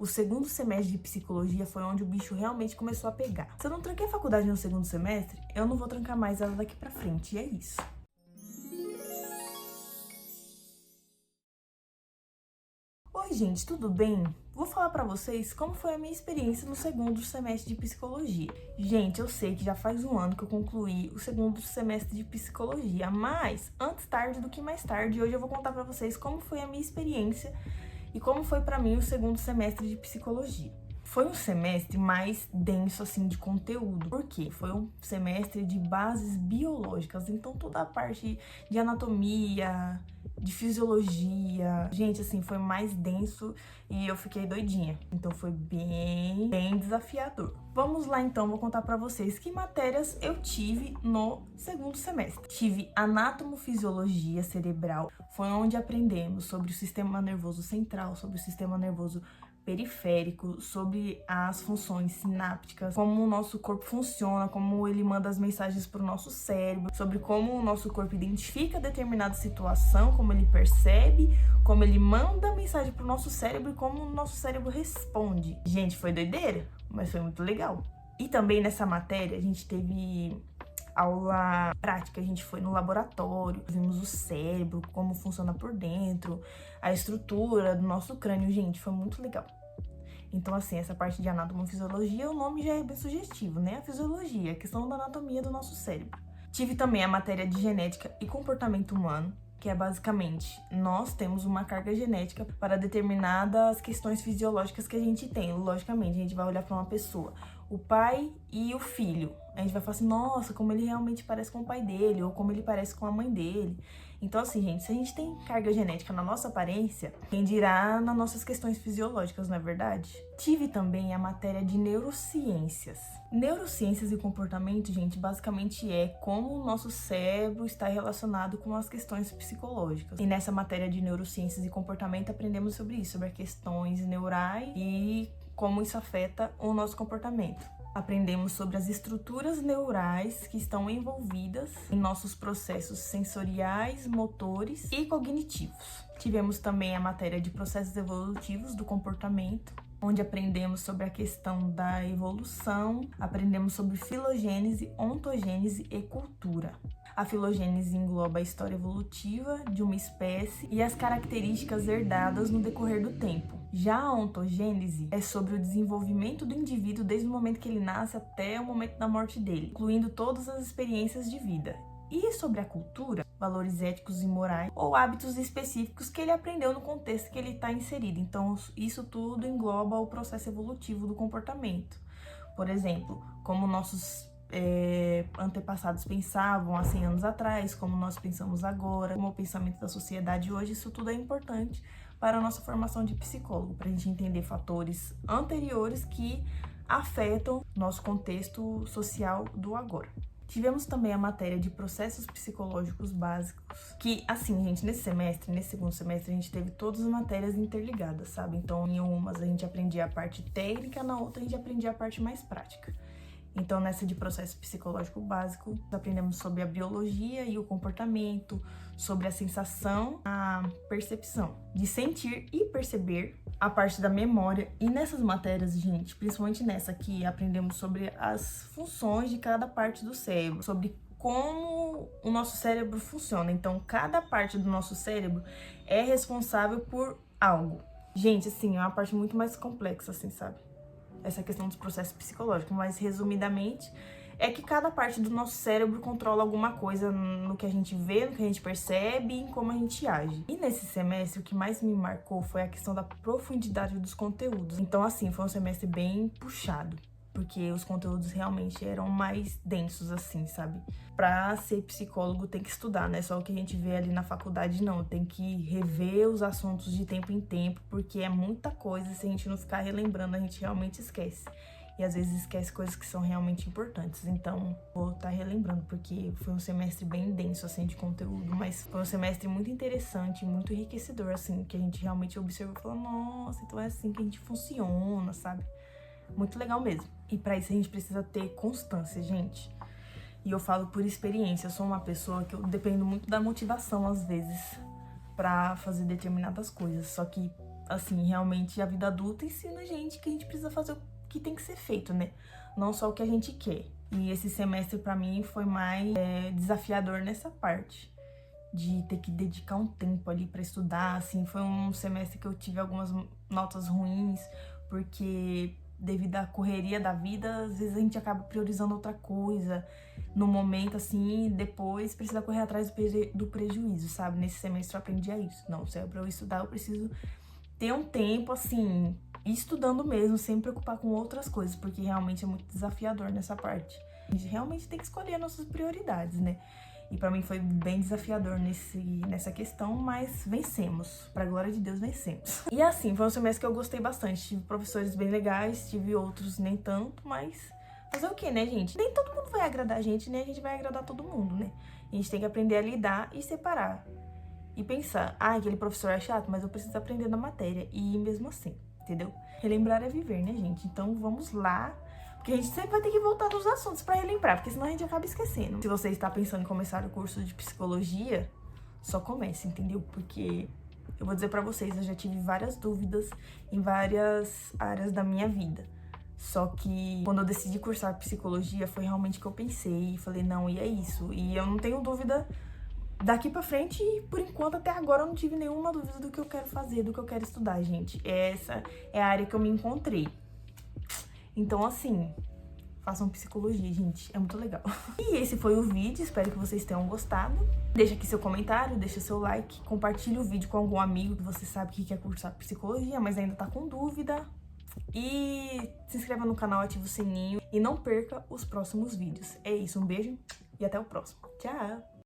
O segundo semestre de psicologia foi onde o bicho realmente começou a pegar. Se eu não tranquei a faculdade no segundo semestre, eu não vou trancar mais ela daqui pra frente, e é isso. Oi, gente, tudo bem? Vou falar pra vocês como foi a minha experiência no segundo semestre de psicologia. Gente, eu sei que já faz um ano que eu concluí o segundo semestre de psicologia, mas antes tarde do que mais tarde, hoje eu vou contar pra vocês como foi a minha experiência e como foi pra mim o segundo semestre de psicologia. Foi um semestre mais denso, assim, de conteúdo. Por quê? Foi um semestre de bases biológicas. Então, toda a parte de anatomia, de fisiologia. Gente, assim, foi mais denso e eu fiquei doidinha. Então, foi bem desafiador. Vamos lá, então, vou contar pra vocês que matérias eu tive no segundo semestre. Tive anatomofisiologia cerebral. Foi onde aprendemos sobre o sistema nervoso central, sobre o sistema nervoso periférico, sobre as funções sinápticas, como o nosso corpo funciona, como ele manda as mensagens para o nosso cérebro, sobre como o nosso corpo identifica determinada situação, como ele percebe, como ele manda mensagem para o nosso cérebro e como o nosso cérebro responde. Gente, foi doideira, mas foi muito legal. E também nessa matéria a gente teve aula prática, a gente foi no laboratório, vimos o cérebro, como funciona por dentro, a estrutura do nosso crânio, gente, foi muito legal. Então, assim, essa parte de anatomofisiologia, o nome já é bem sugestivo, né? A fisiologia, a questão da anatomia do nosso cérebro. Tive também a matéria de genética e comportamento humano, que é basicamente, nós temos uma carga genética para determinadas questões fisiológicas que a gente tem. Logicamente, a gente vai olhar para uma pessoa, o pai e o filho. A gente vai falar assim, nossa, como ele realmente parece com o pai dele, ou como ele parece com a mãe dele. Então, assim, gente, se a gente tem carga genética na nossa aparência, quem dirá nas nossas questões fisiológicas, não é verdade? Tive também a matéria de neurociências. Neurociências e comportamento, gente, basicamente é como o nosso cérebro está relacionado com as questões psicológicas. E nessa matéria de neurociências e comportamento aprendemos sobre isso, sobre as questões neurais e como isso afeta o nosso comportamento. Aprendemos sobre as estruturas neurais que estão envolvidas em nossos processos sensoriais, motores e cognitivos. Tivemos também a matéria de processos evolutivos do comportamento, onde aprendemos sobre a questão da evolução, aprendemos sobre filogênese, ontogênese e cultura. A filogênese engloba a história evolutiva de uma espécie e as características herdadas no decorrer do tempo. Já a ontogênese é sobre o desenvolvimento do indivíduo desde o momento que ele nasce até o momento da morte dele, incluindo todas as experiências de vida. E sobre a cultura, valores éticos e morais ou hábitos específicos que ele aprendeu no contexto que ele está inserido. Então, isso tudo engloba o processo evolutivo do comportamento. Por exemplo, como nossos antepassados pensavam há 100 anos atrás, como nós pensamos agora, como o pensamento da sociedade hoje, isso tudo é importante para a nossa formação de psicólogo, para a gente entender fatores anteriores que afetam nosso contexto social do agora. Tivemos também a matéria de processos psicológicos básicos, que, assim, gente, nesse segundo semestre, a gente teve todas as matérias interligadas, sabe? Então, em umas a gente aprendia a parte técnica, na outra a gente aprendia a parte mais prática. Então, nessa de processo psicológico básico, aprendemos sobre a biologia e o comportamento, sobre a sensação, a percepção, de sentir e perceber, a parte da memória. E nessas matérias, gente, principalmente nessa aqui, aprendemos sobre as funções de cada parte do cérebro, sobre como o nosso cérebro funciona. Então, cada parte do nosso cérebro é responsável por algo. Gente, assim, é uma parte muito mais complexa, assim, sabe? Essa questão dos processos psicológicos, mas resumidamente é que cada parte do nosso cérebro controla alguma coisa no que a gente vê, no que a gente percebe e em como a gente age. E nesse semestre o que mais me marcou foi a questão da profundidade dos conteúdos. Então, assim, foi um semestre bem puxado, porque os conteúdos realmente eram mais densos, assim, sabe? Pra ser psicólogo tem que estudar, não é só o que a gente vê ali na faculdade, não. Tem que rever os assuntos de tempo em tempo, porque é muita coisa, se a gente não ficar relembrando, a gente realmente esquece. E às vezes esquece coisas que são realmente importantes. Então, vou estar relembrando, porque foi um semestre bem denso, assim, de conteúdo, mas foi um semestre muito interessante, muito enriquecedor, assim, que a gente realmente observou e falou, nossa, então é assim que a gente funciona, sabe? Muito legal mesmo. E pra isso a gente precisa ter constância, gente. E eu falo por experiência, eu sou uma pessoa que eu dependo muito da motivação, às vezes, pra fazer determinadas coisas. Só que assim, realmente a vida adulta ensina a gente que a gente precisa fazer o que tem que ser feito, né? Não só o que a gente quer. E esse semestre pra mim foi mais desafiador nessa parte. De ter que dedicar um tempo ali pra estudar, assim, foi um semestre que eu tive algumas notas ruins, porque devido à correria da vida, às vezes a gente acaba priorizando outra coisa no momento, assim, e depois precisa correr atrás do prejuízo, sabe? Nesse semestre eu aprendi a isso. Não, se é pra eu estudar, eu preciso ter um tempo, assim, estudando mesmo, sem me preocupar com outras coisas, porque realmente é muito desafiador nessa parte. A gente realmente tem que escolher as nossas prioridades, né? E pra mim foi bem desafiador nessa questão, mas vencemos. Pra glória de Deus, vencemos. E assim, foi um semestre que eu gostei bastante. Tive professores bem legais, tive outros nem tanto, mas fazer o quê, né, gente? Nem todo mundo vai agradar a gente, nem a gente vai agradar todo mundo, né? A gente tem que aprender a lidar e separar. E pensar, aquele professor é chato, mas eu preciso aprender na matéria. E ir mesmo assim, entendeu? Relembrar é viver, né, gente? Então vamos lá. Porque a gente sempre vai ter que voltar nos assuntos pra relembrar, porque senão a gente acaba esquecendo. Se você está pensando em começar o curso de psicologia, só comece, entendeu? Porque eu vou dizer pra vocês, eu já tive várias dúvidas em várias áreas da minha vida. Só que quando eu decidi cursar psicologia, foi realmente que eu pensei e falei, não, e é isso. E eu não tenho dúvida daqui pra frente, e por enquanto, até agora, eu não tive nenhuma dúvida do que eu quero fazer, do que eu quero estudar, gente. Essa é a área que eu me encontrei. Então, assim, façam psicologia, gente. É muito legal. E esse foi o vídeo. Espero que vocês tenham gostado. Deixa aqui seu comentário, deixa seu like. Compartilha o vídeo com algum amigo que você sabe que quer cursar psicologia, mas ainda tá com dúvida. E se inscreva no canal, ativa o sininho. E não perca os próximos vídeos. É isso, um beijo e até o próximo. Tchau!